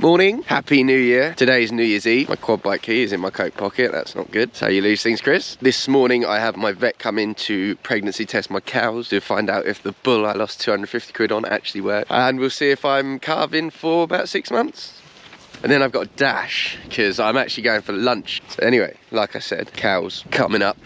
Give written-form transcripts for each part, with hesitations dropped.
Morning, happy new year. Today's New Year's Eve. My quad bike key is in my coat pocket. That's not good. That's how you lose things, Chris. This morning I have my vet come in to pregnancy test my cows to find out if the bull I lost 250 quid on actually worked. And we'll see if I'm calving for about 6 months. And then I've got a dash because I'm actually going for lunch. So anyway, like I said, cows coming up.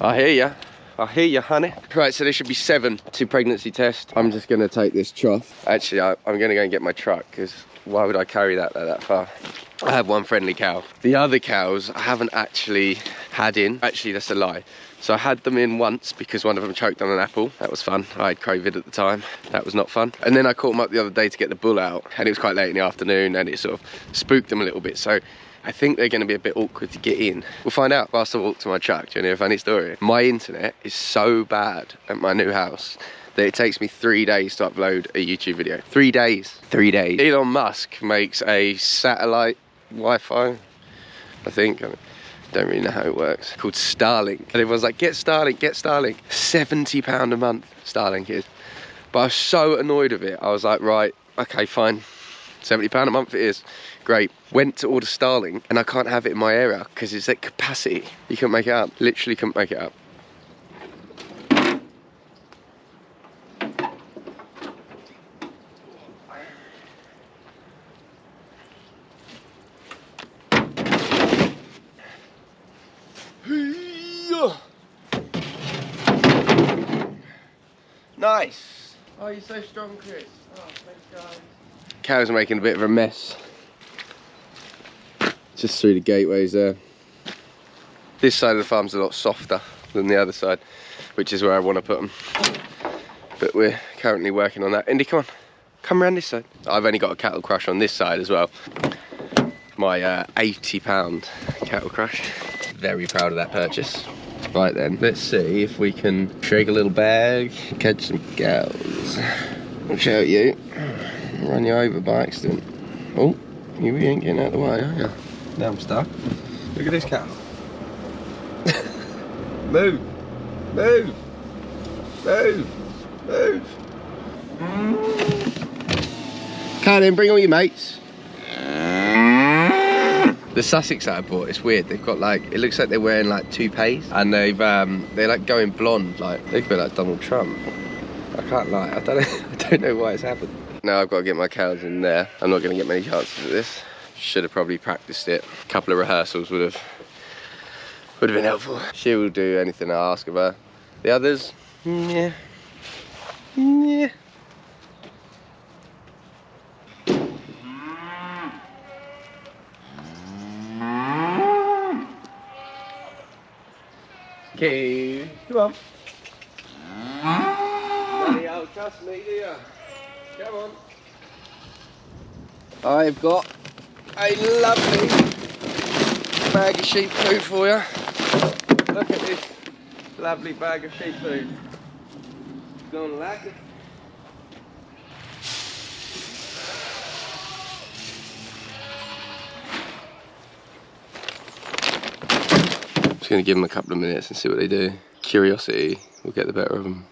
I hear ya. I hear you, honey. Right, so there should be 7 to pregnancy test. I'm just gonna take this trough. Actually, I'm gonna go and get my truck because why would I carry that far? I have one friendly cow. The other cows I haven't actually had in. Actually, that's a lie. So I had them in once because one of them choked on an apple. That was fun. I had COVID at the time. That was not fun. And then I caught them up the other day to get the bull out, and it was quite late in the afternoon and it sort of spooked them a little bit. So I think they're going to be a bit awkward to get in. We'll find out whilst I walk to my truck. Do you know a funny story? My internet is so bad at my new house that it takes me 3 days to upload a YouTube video. 3 days. 3 days. Elon Musk makes a satellite Wi-Fi, I think. I don't really know how it works. Called Starlink. And everyone's like, get Starlink, get Starlink. £70 a month, Starlink is. But I was so annoyed of it. I was like, right, okay, fine. £70 a month it is. Great. Went to order Starlink and I can't have it in my area because it's at capacity. You couldn't make it up. Literally couldn't make it up. Nice. Oh, you're so strong, Chris. Oh, thanks, guys. Cows are making a bit of a mess. Just through the gateways there. This side of the farm's a lot softer than the other side, which is where I want to put them. But we're currently working on that. Indy, come on. Come around this side. I've only got a cattle crush on this side as well. My £80 cattle crush. Very proud of that purchase. Right then, let's see if we can shake a little bag, catch some cows. Watch out, you. Run you over by accident. Oh, you ain't getting out of the way, are you? Now I'm stuck. Look at this cow. Move! Move! Move! Move! Come on then, bring all your mates. The Sussex that I bought, it's weird. They've got like, it looks like they're wearing like toupees, and they're like going blonde, like they could be like Donald Trump. I can't lie. I don't know why it's happened. Now I've got to get my cows in there. I'm not going to get many chances at this. Should have probably practiced it. A couple of rehearsals would have been helpful. She will do anything I ask of her. The others, yeah, yeah. Okay, come on. Daddy, oh, trust me, do you? Come on. I've got a lovely bag of sheep food for you. Look at this lovely bag of sheep food. You're gonna like it. Just gonna give them a couple of minutes and see what they do. Curiosity will get the better of them.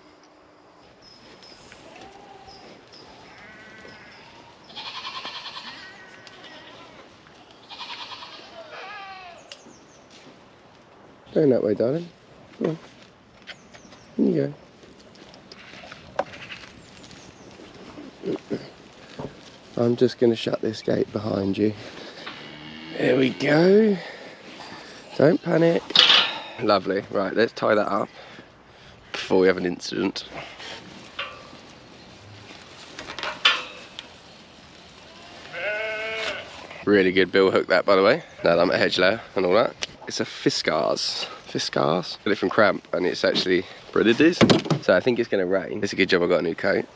Going that way, darling. Come on. In you go. I'm just going to shut this gate behind you. There we go. Don't panic. Lovely. Right, let's tie that up before we have an incident. Really good bill hook that, by the way. Now that I'm at hedge layer and all that. It's a Fiskars. Fiskars? Got it from Cramp, and it's actually pretty decent. So I think it's going to rain. It's a good job I got a new coat.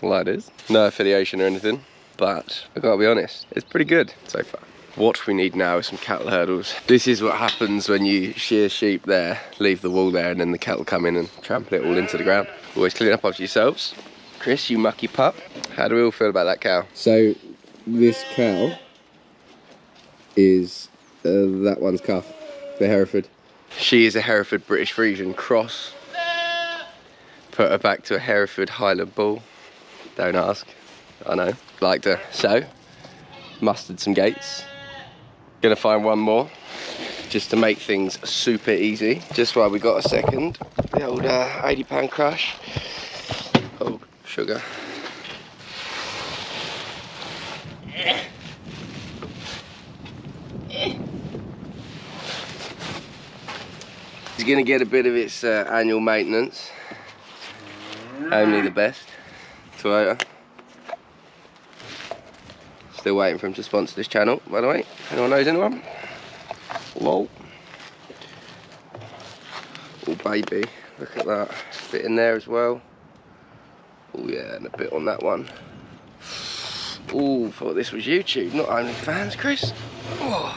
Well, that is. No affiliation or anything, but I gotta be honest, it's pretty good so far. What we need now is some cattle hurdles. This is what happens when you shear sheep there, leave the wool there, and then the cattle come in and trample it all into the ground. Always clean up after yourselves. Chris, you mucky pup. How do we all feel about that cow? So this cow is that one's calf, the Hereford. She is a Hereford British Friesian cross. Put her back to a Hereford Highland bull. Don't ask. I know, liked her. So, mustered some gates. Gonna find one more, just to make things super easy. Just while we got a second, the old £80 crush. Oh, sugar. It's gonna get a bit of its annual maintenance. Only the best. Toyota. Still waiting for him to sponsor this channel, by the way. Anyone knows anyone? Lol. Oh baby, look at that. Bit in there as well. Oh yeah, and a bit on that one. Oh, thought this was YouTube, not OnlyFans, Chris. Oh.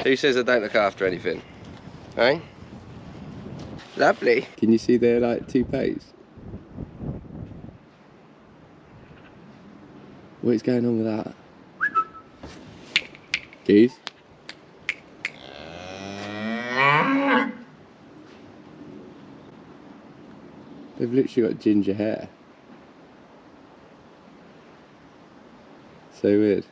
Who says I don't look after anything? Eh? Lovely. Can you see their like toupees? What is going on with that? Geese? They've literally got ginger hair. So weird.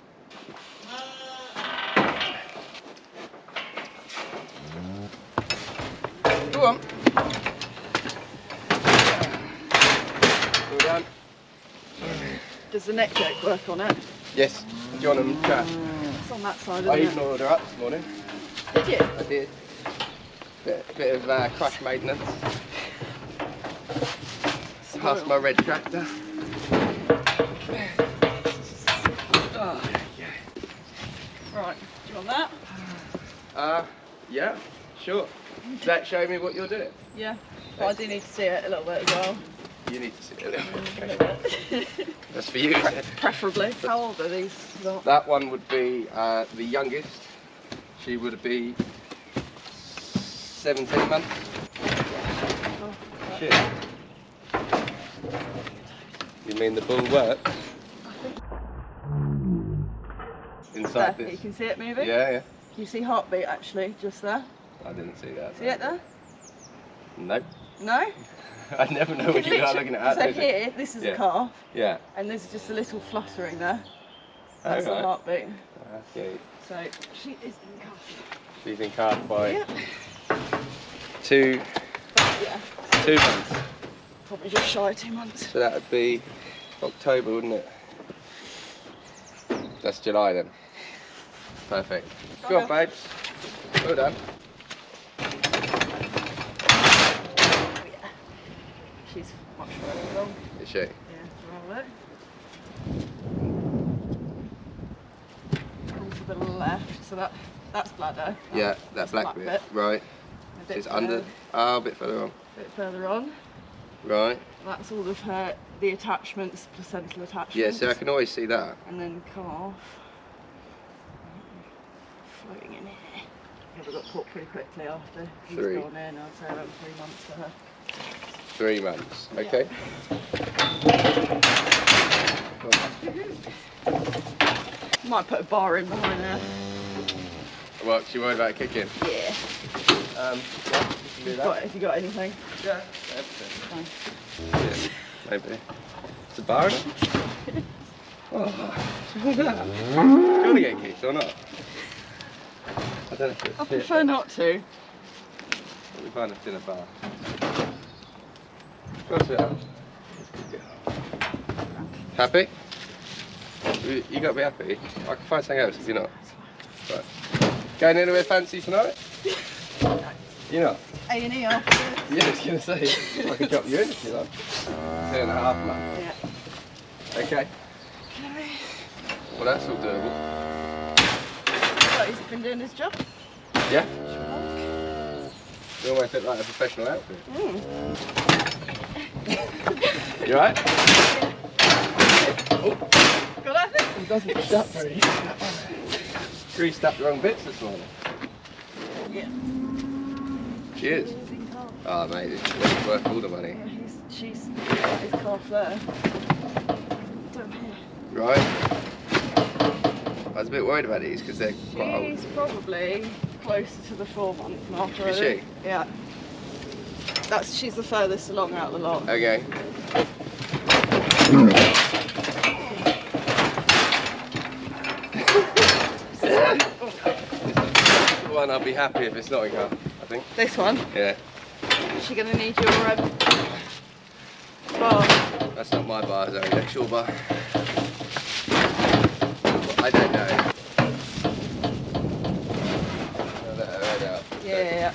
Go on. All done. Does the neck yoke work on it? Yes. Do you want them chat? It's on that side, I isn't even ordered her up this morning. it? Did you? I did. Bit of crush maintenance. Past my red tractor. Oh, yeah. Right, do you want that? Yeah, sure. Does that show me what you're doing? Yeah, but I do need to see it a little bit as well. You need to see it a little A bit. little bit. That's for you, isn't it? Preferably. How old are these? That one would be the youngest. She would be 17 months. Oh, Shit. You mean the bull works? Inside there, this? you can see it moving? Yeah, yeah. Can you see heartbeat actually, just there? I didn't see that. See it there? Nope. No? I never know when you're looking at So that. here, this is Yeah. a calf, Yeah. and there's just a little fluttering there. That's the Alright. heartbeat. Okay. So she is in calf. She's in calf by Yeah. 2 Yeah. months. Probably just shy of 2 months. So that would be October, wouldn't it? That's July then. Perfect. Go on, babes. Well done. She's much further along. Is she? Yeah, roll it. Pull to the left, so that's bladder. Yeah, that black bit. Right. A bit It's under. Ah, a bit further on. bit further on. Right. That's all of her, the attachments, placental attachments. Yeah, so I can always see that. And then calf. Floating in here. Yeah, we got caught pretty quickly after he's 3. gone in. I'd say around 3 months for her. 3 months. Okay. Might put a bar in behind there. Well, she worried about kicking. Yeah. Yeah, you can do that. Have you got anything? Yeah, everything. Fine. Yeah, maybe. It's a bar, isn't it? Oh, what's wrong with that? Do you want to get kicked or not? I don't know if it's I prefer not to. We find a dinner bar. What's it out? Happy? You got to be happy. I can find something else if you're not. Right. Going anywhere fancy tonight? You're not? A&E after this. Yeah, I was going to say, I could drop you in if you like. 2.5 months. Yeah. Okay. Well, that's all doable. So he's been doing his job. Yeah? You almost look like a professional outfit. You alright? Got it? He doesn't stop very easily. Greased up the wrong bits this morning. Yeah. She is. He's in calf. Oh, mate, it's worth all the money. Yeah, she's got his calf there. Down here. Right. I was a bit worried about these because they're quite old. She's probably closer to the 4 month mark already. Is she? Yeah. She's the furthest along out the lot. Okay. One, I'll be happy if it's not in car, I think. This one? Yeah. Is she gonna need your bar? That's not my bar, it's only next your bar. I don't know. I'll let her head out. Yeah.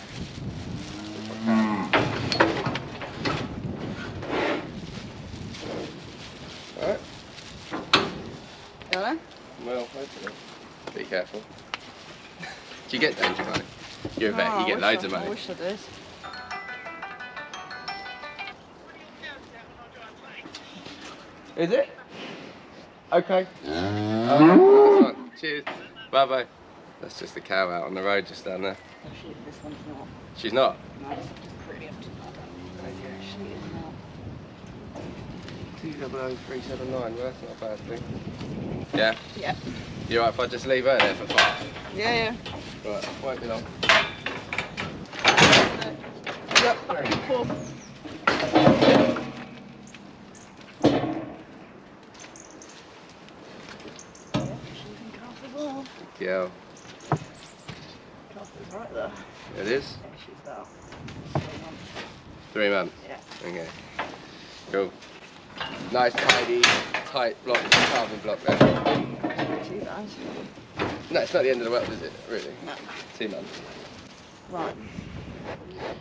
Alright. Go on. Well, hopefully. Be careful. Do you get danger money? You're a vet, you get loads of money. I wish I did. Is it? Okay. Alright, nice one. Cheers. Bye bye. That's just the cow out on the road just down there. Actually, this one's not. She's not? No, it's just pretty empty. She is not. 200379, well that's not a bad thing. Yeah? Yeah. You alright if I just leave her there for 5? Yeah. Right, won't be long. Yep. Cool. Yeah. Casper's right there. It is? Yeah, she's about 3 months? Yeah. Okay. Cool. Nice, tidy, tight block, carving block there. Not too bad. No, it's not the end of the world, is it? Really? No. 2 months. Right.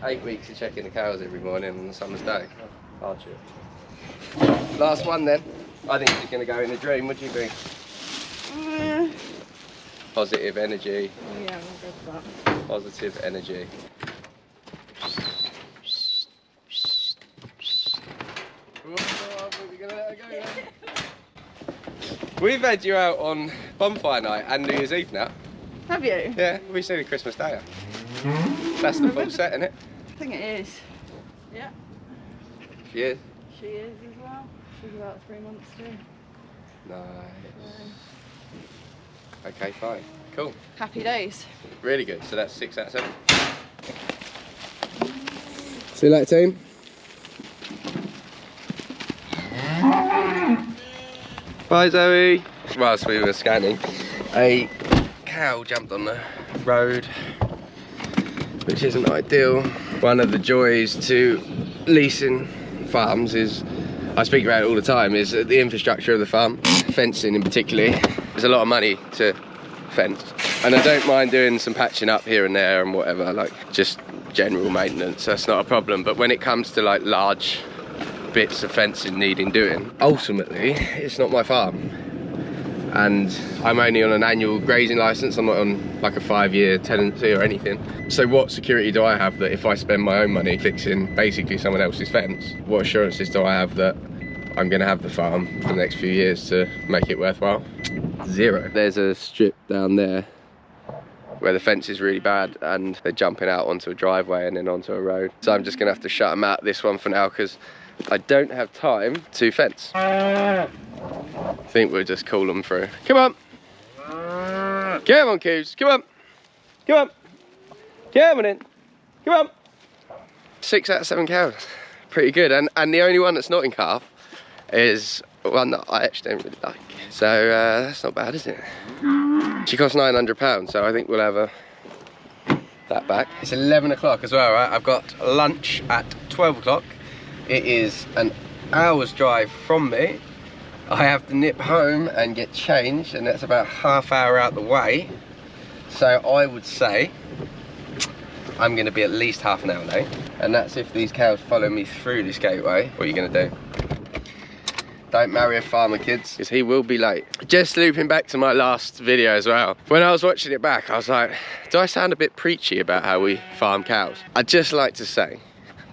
8 weeks of checking the cows every morning on a summer's day. Hardship. Last one then. I think she's going to go in a dream. What do you think? Positive energy. Yeah, we'll go for that. Positive energy. We've had you out on bonfire night and New Year's Eve now. Have you? Yeah, we've seen a Christmas Day. That's the full set, isn't it? I think it is. Yeah. She is. She is as well. She's about 3 months too. Nice. Okay, fine. Cool. Happy days. Really good. So that's 6 out of 7. See you later, team. Bye, Zoe. Whilst we were scanning, a cow jumped on the road, which isn't ideal. One of the joys to leasing farms is, I speak about it all the time, is the infrastructure of the farm, fencing in particular. There's a lot of money to fence, and I don't mind doing some patching up here and there and whatever, like just general maintenance, that's not a problem. But when it comes to like large bits of fencing needing doing, ultimately it's not my farm, and I'm only on an annual grazing license. I'm not on like a 5-year tenancy or anything. So what security do I have that if I spend my own money fixing basically someone else's fence, what assurances do I have that I'm going to have the farm for the next few years to make it worthwhile? Zero. There's a strip down there where the fence is really bad and they're jumping out onto a driveway and then onto a road. So I'm just going to have to shut them out this one for now because I don't have time to fence. I think we'll just call them through. Come on. Come on, Coos. Come on. Come on. Come on in. Come on. 6 out of 7 cows. Pretty good. And the only one that's not in calf is one that I actually don't really like. So that's not bad, is it? She costs £900, so I think we'll have that back. It's 11 o'clock as well, right? I've got lunch at 12 o'clock. It is an hour's drive from me. I have to nip home and get changed, and that's about half hour out the way. So I would say I'm going to be at least half an hour late, and that's if these cows follow me through this gateway. What are you going to do? Don't marry a farmer, kids, because he will be late. Just looping back to my last video as well. When I was watching it back, I was like, do I sound a bit preachy about how we farm cows? I'd just like to say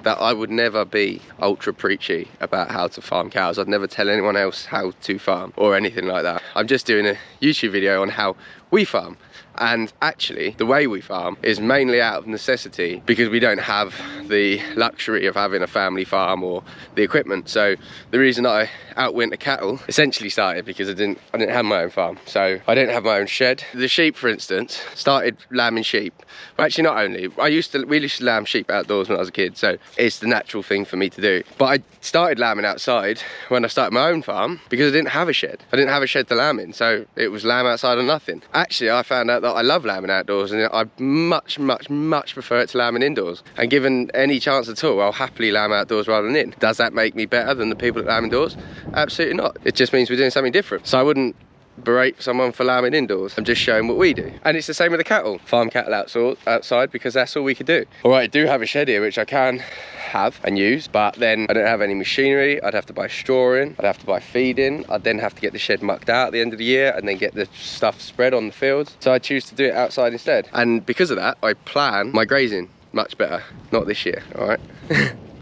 that I would never be ultra preachy about how to farm cows. I'd never tell anyone else how to farm or anything like that. I'm just doing a YouTube video on how we farm. And actually, the way we farm is mainly out of necessity because we don't have the luxury of having a family farm or the equipment. So the reason I outwinter cattle essentially started because I didn't have my own farm. So I didn't have my own shed. The sheep, for instance, started lambing sheep. Well, actually, not only. We used to lamb sheep outdoors when I was a kid, so it's the natural thing for me to do. But I started lambing outside when I started my own farm because I didn't have a shed. I didn't have a shed to lamb in, so it was lamb outside or nothing. Actually, I found out that I love lambing outdoors, and I much prefer it to lambing indoors. And given any chance at all, I'll happily lamb outdoors rather than in. Does that make me better than the people that lamb indoors? Absolutely not. It just means we're doing something different. So I wouldn't berate someone for lambing indoors. I'm just showing what we do. And it's the same with the cattle. Farm cattle outside because that's all we could do. All right, I do have a shed here which I can have and use, but then I don't have any machinery. I'd have to buy straw in, I'd have to buy feed in, I'd then have to get the shed mucked out at the end of the year and then get the stuff spread on the fields. So I choose to do it outside instead. And because of that, I plan my grazing much better. Not this year, all right?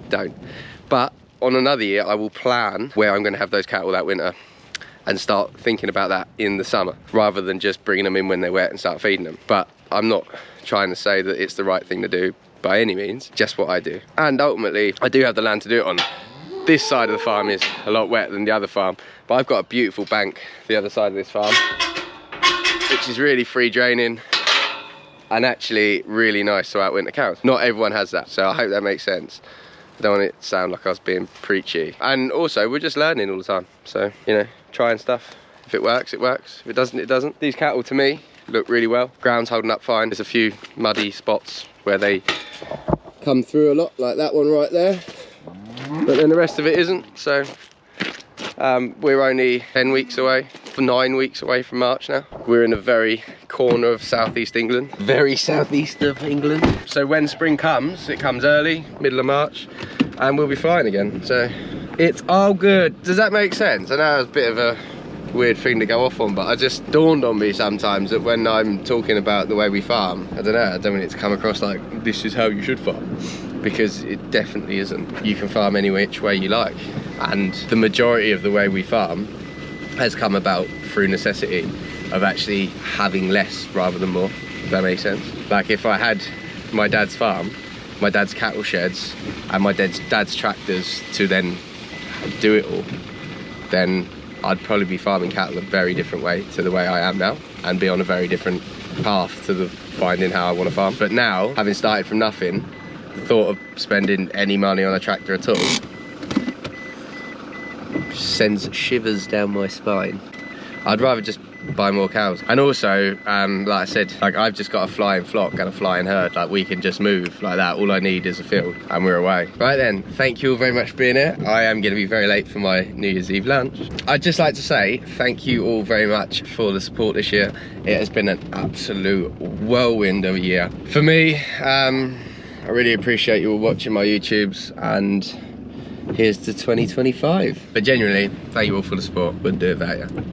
Don't. But on another year, I will plan where I'm going to have those cattle that winter and start thinking about that in the summer rather than just bringing them in when they're wet and start feeding them. But I'm not trying to say that it's the right thing to do by any means, just what I do. And ultimately, I do have the land to do it on. This side of the farm is a lot wetter than the other farm, but I've got a beautiful bank the other side of this farm, which is really free draining and actually really nice to outwinter cows. Not everyone has that, so I hope that makes sense. I don't want it to sound like I was being preachy. And also, we're just learning all the time. So, you know, trying stuff. If it works, it works. If it doesn't, it doesn't. These cattle, to me, look really well. Ground's holding up fine. There's a few muddy spots where they come through a lot, like that one right there. But then the rest of it isn't. So, we're only 10 weeks away, 9 weeks away from March now. We're in a very corner of southeast England. Very southeast of England. So when spring comes, it comes early, middle of March, and we'll be flying again. So it's all good. Does that make sense? I know it's a bit of a weird thing to go off on, but it just dawned on me sometimes that when I'm talking about the way we farm, I don't want it to come across like this is how you should farm, because it definitely isn't. You can farm any which way you like, and the majority of the way we farm has come about through necessity of actually having less rather than more. Does that make sense? Like if I had my dad's farm, my dad's cattle sheds and my dad's tractors to then do it all, then I'd probably be farming cattle a very different way to the way I am now and be on a very different path to the finding how I want to farm. But now, having started from nothing, the thought of spending any money on a tractor at all sends shivers down my spine. I'd rather just buy more cows. And also, like I said, like I've just got a flying flock and a flying herd. Like we can just move like that. All I need is a field and we're away. Right then, thank you all very much for being here. I am going to be very late for my New Year's Eve lunch. I'd just like to say thank you all very much for the support this year. It has been an absolute whirlwind of a year. For me, I really appreciate you all watching my YouTubes, and here's to 2025. But genuinely, thank you all for the support. Wouldn't do it without you.